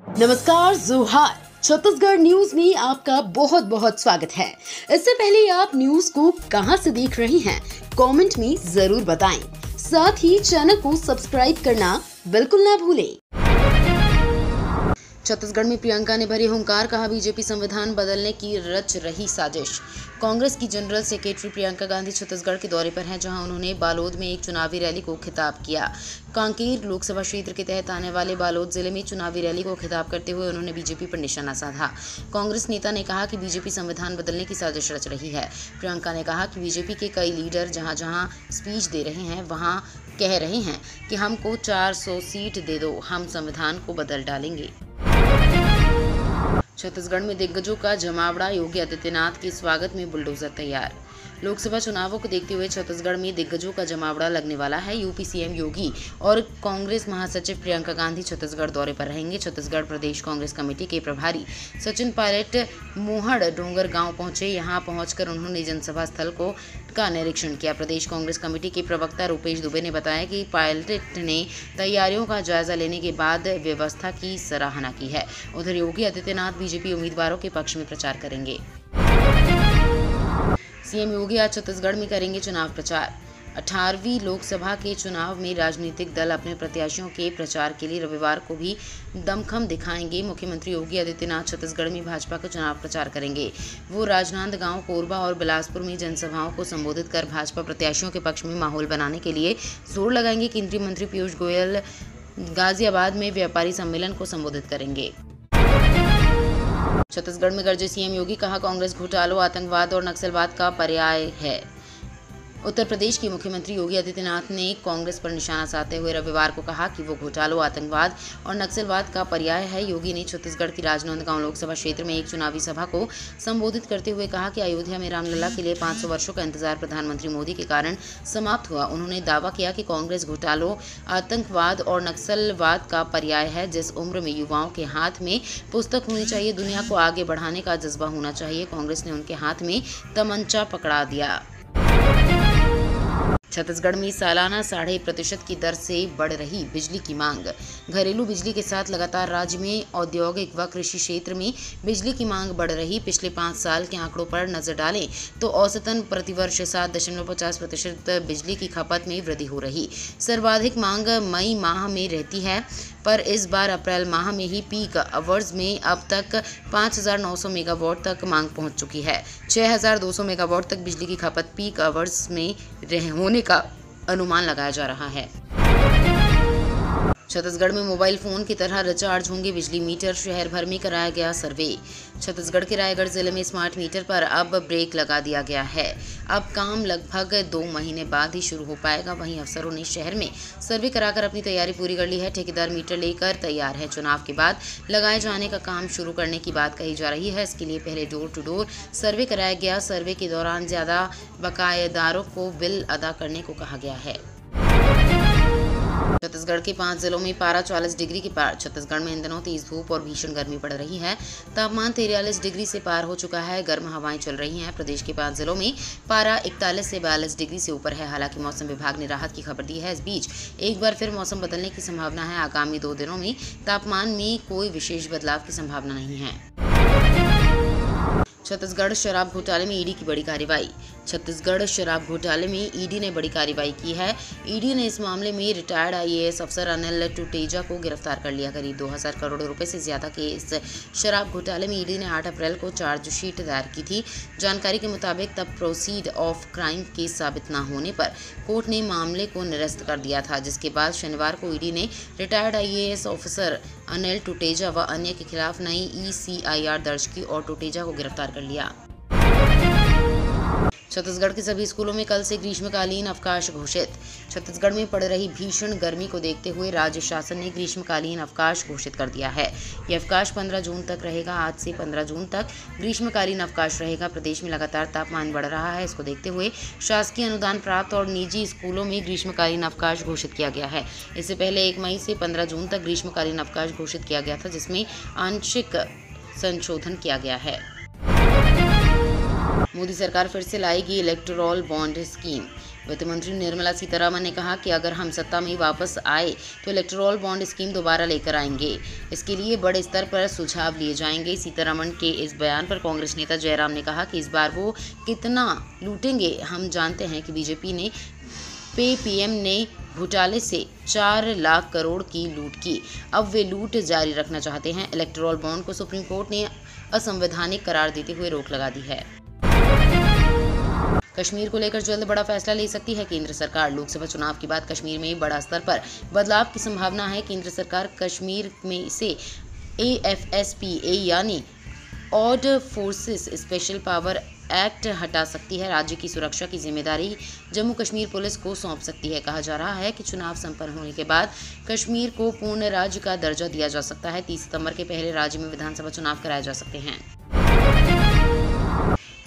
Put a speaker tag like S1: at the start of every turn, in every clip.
S1: नमस्कार, जोहार। छत्तीसगढ़ न्यूज में आपका बहुत बहुत स्वागत है। इससे पहले आप न्यूज को कहां से देख रहे हैं, कमेंट में जरूर बताएं। साथ ही चैनल को सब्सक्राइब करना बिल्कुल ना भूलें। छत्तीसगढ़ में प्रियंका ने भरे हुंकार, कहा बीजेपी संविधान बदलने की रच रही साजिश। कांग्रेस की जनरल सेक्रेटरी प्रियंका गांधी छत्तीसगढ़ के दौरे पर हैं, जहां उन्होंने बालोद में एक चुनावी रैली को खिताब किया। कांकेर लोकसभा क्षेत्र के तहत आने वाले बालोद जिले में चुनावी रैली को खिताब करते हुए उन्होंने बीजेपी पर निशाना साधा। कांग्रेस नेता ने कहा कि बीजेपी संविधान बदलने की साजिश रच रही है। प्रियंका ने कहा कि बीजेपी के कई लीडर जहां जहां स्पीच दे रहे हैं वहां कह रहे हैं कि हमको 400 सीट दे दो, हम संविधान को बदल डालेंगे। छत्तीसगढ़ में दिग्गजों का जमावड़ा, योगी आदित्यनाथ के स्वागत में बुलडोजर तैयार। लोकसभा चुनावों को देखते हुए छत्तीसगढ़ में दिग्गजों का जमावड़ा लगने वाला है। यूपी सीएम योगी और कांग्रेस महासचिव प्रियंका गांधी छत्तीसगढ़ दौरे पर रहेंगे। छत्तीसगढ़ प्रदेश कांग्रेस कमेटी के प्रभारी सचिन पायलट मोहड़ डोंगर गांव पहुंचे। यहां पहुंचकर उन्होंने जनसभा स्थल का निरीक्षण किया। प्रदेश कांग्रेस कमेटी के प्रवक्ता रूपेश दुबे ने बताया कि पायलट ने तैयारियों का जायजा लेने के बाद व्यवस्था की सराहना की है। उधर योगी आदित्यनाथ बीजेपी उम्मीदवारों के पक्ष में प्रचार करेंगे। सीएम योगी आज छत्तीसगढ़ में करेंगे चुनाव प्रचार। 18वीं लोकसभा के चुनाव में राजनीतिक दल अपने प्रत्याशियों के प्रचार के लिए रविवार को भी दमखम दिखाएंगे। मुख्यमंत्री योगी आदित्यनाथ छत्तीसगढ़ में भाजपा का चुनाव प्रचार करेंगे। वो राजनांदगांव, कोरबा और बिलासपुर में जनसभाओं को संबोधित कर भाजपा प्रत्याशियों के पक्ष में माहौल बनाने के लिए जोर लगाएंगे। केंद्रीय मंत्री पीयूष गोयल गाजियाबाद में व्यापारी सम्मेलन को संबोधित करेंगे। छत्तीसगढ़ में गरजे सीएम योगी, कहा कांग्रेस घोटालों, आतंकवाद और नक्सलवाद का पर्याय है। उत्तर प्रदेश के मुख्यमंत्री योगी आदित्यनाथ ने कांग्रेस पर निशाना साधते हुए रविवार को कहा कि वो घोटालों, आतंकवाद और नक्सलवाद का पर्याय है। योगी ने छत्तीसगढ़ की राजनांदगांव लोकसभा क्षेत्र में एक चुनावी सभा को संबोधित करते हुए कहा कि अयोध्या में रामलला के लिए 500 वर्षों का इंतजार प्रधानमंत्री मोदी के कारण समाप्त हुआ। उन्होंने दावा किया कि कांग्रेस घोटालों, आतंकवाद और नक्सलवाद का पर्याय है। जिस उम्र में युवाओं के हाथ में पुस्तक होनी चाहिए, दुनिया को आगे बढ़ाने का जज्बा होना चाहिए, कांग्रेस ने उनके हाथ में तमंचा पकड़ा दिया। छत्तीसगढ़ में सालाना 0.5% की दर से बढ़ रही बिजली की मांग। घरेलू बिजली के साथ लगातार राज्य में औद्योगिक व कृषि क्षेत्र में बिजली की मांग बढ़ रही। पिछले 5 साल के आंकड़ों पर नजर डालें तो औसतन प्रतिवर्ष 7.50% बिजली की खपत में वृद्धि हो रही। सर्वाधिक मांग मई माह में रहती है, पर इस बार अप्रैल माह में ही पीक आवर्स में अब तक 5,900 मेगावाट तक मांग पहुंच चुकी है। 6,200 मेगावाट तक बिजली की खपत पीक आवर्स में होने का अनुमान लगाया जा रहा है। छत्तीसगढ़ में मोबाइल फोन की तरह रिचार्ज होंगे बिजली मीटर, शहर भर में कराया गया सर्वे। छत्तीसगढ़ के रायगढ़ जिले में स्मार्ट मीटर पर अब ब्रेक लगा दिया गया है। अब काम लगभग 2 महीने बाद ही शुरू हो पाएगा। वहीं अफसरों ने शहर में सर्वे कराकर अपनी तैयारी पूरी कर ली है। ठेकेदार मीटर लेकर तैयार है। चुनाव के बाद लगाए जाने का काम शुरू करने की बात कही जा रही है। इसके लिए पहले डोर टू डोर सर्वे कराया गया। सर्वे के दौरान ज्यादा बकायेदारों को बिल अदा करने को कहा गया है। छत्तीसगढ़ के 5 जिलों में पारा 44 डिग्री के पार। छत्तीसगढ़ में इन दिनों तेज धूप और भीषण गर्मी पड़ रही है। तापमान 43 डिग्री से पार हो चुका है। गर्म हवाएं चल रही हैं। प्रदेश के 5 जिलों में पारा 41 से 42 डिग्री से ऊपर है। हालांकि मौसम विभाग ने राहत की खबर दी है। इस बीच एक बार फिर मौसम बदलने की संभावना है। आगामी 2 दिनों में तापमान में कोई विशेष बदलाव की संभावना नहीं है। छत्तीसगढ़ शराब घोटाले में ईडी की बड़ी कार्रवाई। छत्तीसगढ़ शराब घोटाले में ईडी ने बड़ी कार्रवाई की है। ईडी ने इस मामले में रिटायर्ड आईएएस अफसर अनिल टुटेजा को गिरफ्तार कर लिया। करीब 2,000 करोड़ रुपए से ज्यादा के इस शराब घोटाले में ईडी ने 8 अप्रैल को चार्जशीट दायर की थी। जानकारी के मुताबिक तब प्रोसीड ऑफ क्राइम केस साबित न होने पर कोर्ट ने मामले को निरस्त कर दिया था, जिसके बाद शनिवार को ईडी ने retired IAS officer Anil Tuteja व अन्य के खिलाफ नई ECIR दर्ज की और टुटेजा को गिरफ्तार कर लिया। छत्तीसगढ़ के सभी स्कूलों में कल से ग्रीष्मकालीन अवकाश घोषित। छत्तीसगढ़ में पड़ रही भीषण गर्मी को देखते हुए राज्य शासन ने ग्रीष्मकालीन अवकाश घोषित कर दिया है। यह अवकाश 15 जून तक रहेगा। आज से 15 जून तक ग्रीष्मकालीन अवकाश रहेगा। प्रदेश में लगातार तापमान बढ़ रहा है। इसको देखते हुए शासकीय अनुदान प्राप्त और निजी स्कूलों में ग्रीष्मकालीन अवकाश घोषित किया गया है। इससे पहले 1 मई से 15 जून तक ग्रीष्मकालीन अवकाश घोषित किया गया था, जिसमें आंशिक संशोधन किया गया है। मोदी सरकार फिर से लाएगी इलेक्टोरल बॉन्ड स्कीम। वित्त मंत्री निर्मला सीतारमण ने कहा कि अगर हम सत्ता में वापस आए तो इलेक्टोरल बॉन्ड स्कीम दोबारा लेकर आएंगे। इसके लिए बड़े स्तर पर सुझाव लिए जाएंगे। सीतारमण के इस बयान पर कांग्रेस नेता जयराम ने कहा कि इस बार वो कितना लूटेंगे हम जानते हैं कि बीजेपी ने पीएम ने घोटाले से 4 लाख करोड़ की लूट की। अब वे लूट जारी रखना चाहते हैं। इलेक्टोरल बॉन्ड को सुप्रीम कोर्ट ने असंवैधानिक करार देते हुए रोक लगा दी है। कश्मीर को लेकर जल्द बड़ा फैसला ले सकती है केंद्र सरकार। लोकसभा चुनाव के बाद कश्मीर में बड़ा स्तर पर बदलाव की संभावना है। केंद्र सरकार कश्मीर में से AFSPA यानी odd forces special power act हटा सकती है। राज्य की सुरक्षा की जिम्मेदारी जम्मू कश्मीर पुलिस को सौंप सकती है। कहा जा रहा है कि चुनाव संपन्न होने के बाद कश्मीर को पूर्ण राज्य का दर्जा दिया जा सकता है। 30 सितंबर के पहले राज्य में विधानसभा चुनाव कराए जा सकते हैं।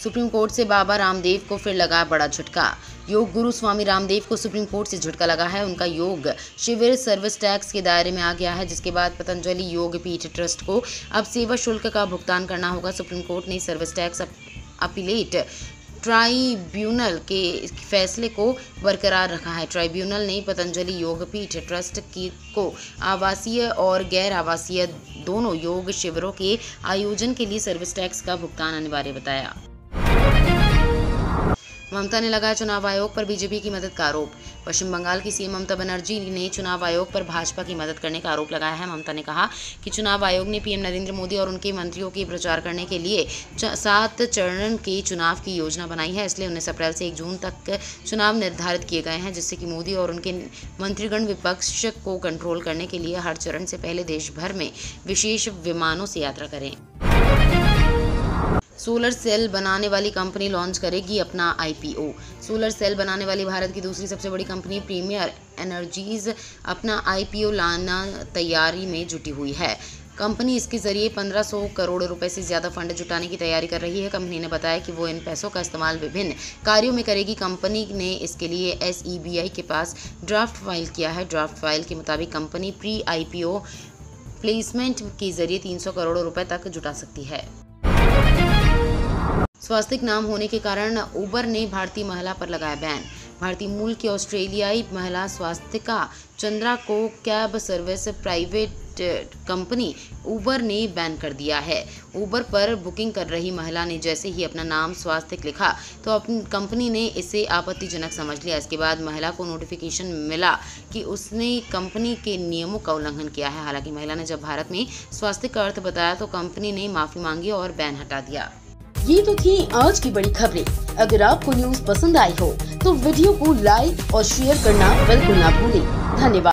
S1: सुप्रीम कोर्ट से बाबा रामदेव को फिर लगा बड़ा झटका। योग गुरु स्वामी रामदेव को सुप्रीम कोर्ट से झटका लगा है। उनका योग शिविर सर्विस टैक्स के दायरे में आ गया है, जिसके बाद पतंजलि योग पीठ ट्रस्ट को अब सेवा शुल्क का भुगतान करना होगा। सुप्रीम कोर्ट ने सर्विस टैक्स अपीलेट ट्राइब्यूनल के फैसले को बरकरार रखा है। ट्राइब्यूनल ने पतंजलि योग पीठ ट्रस्ट को आवासीय और गैर आवासीय दोनों योग शिविरों के आयोजन के लिए सर्विस टैक्स का भुगतान अनिवार्य बताया। ममता ने लगाया चुनाव आयोग पर बीजेपी की मदद का आरोप। पश्चिम बंगाल की सीएम ममता बनर्जी ने चुनाव आयोग पर भाजपा की मदद करने का आरोप लगाया है। ममता ने कहा कि चुनाव आयोग ने पीएम नरेंद्र मोदी और उनके मंत्रियों के प्रचार करने के लिए 7 चरण के चुनाव की योजना बनाई है। इसलिए 19 अप्रैल से 1 जून तक चुनाव निर्धारित किए गए हैं, जिससे कि मोदी और उनके मंत्रीगण विपक्ष को कंट्रोल करने के लिए हर चरण से पहले देश भर में विशेष विमानों से यात्रा करें। सोलर सेल बनाने वाली कंपनी लॉन्च करेगी अपना IPO। सोलर सेल बनाने वाली भारत की दूसरी सबसे बड़ी कंपनी प्रीमियर एनर्जीज अपना IPO लाना तैयारी में जुटी हुई है। कंपनी इसके जरिए 1500 करोड़ रुपए से ज़्यादा फंड जुटाने की तैयारी कर रही है। कंपनी ने बताया कि वो इन पैसों का इस्तेमाल विभिन्न कार्यों में करेगी। कंपनी ने इसके लिए SEBI के पास ड्राफ्ट फाइल किया है। ड्राफ्ट फाइल के मुताबिक कंपनी प्री IPO प्लेसमेंट के जरिए 300 करोड़ रुपए तक जुटा सकती है। स्वास्तिक नाम होने के कारण उबर ने भारतीय महिला पर लगाया बैन। भारतीय मूल की ऑस्ट्रेलियाई महिला स्वास्तिका चंद्रा को कैब सर्विस प्राइवेट कंपनी उबर ने बैन कर दिया है। उबर पर बुकिंग कर रही महिला ने जैसे ही अपना नाम स्वास्तिक लिखा तो अपनी कंपनी ने इसे आपत्तिजनक समझ लिया। इसके बाद महिला को नोटिफिकेशन मिला कि उसने कंपनी के नियमों का उल्लंघन किया है। हालांकि महिला ने जब भारत में स्वास्तिक का अर्थ बताया तो कंपनी ने माफी मांगी और बैन हटा दिया।
S2: ये तो थी आज की बड़ी खबरें। अगर आपको न्यूज़ पसंद आई हो तो वीडियो को लाइक और शेयर करना बिल्कुल ना भूलें। धन्यवाद।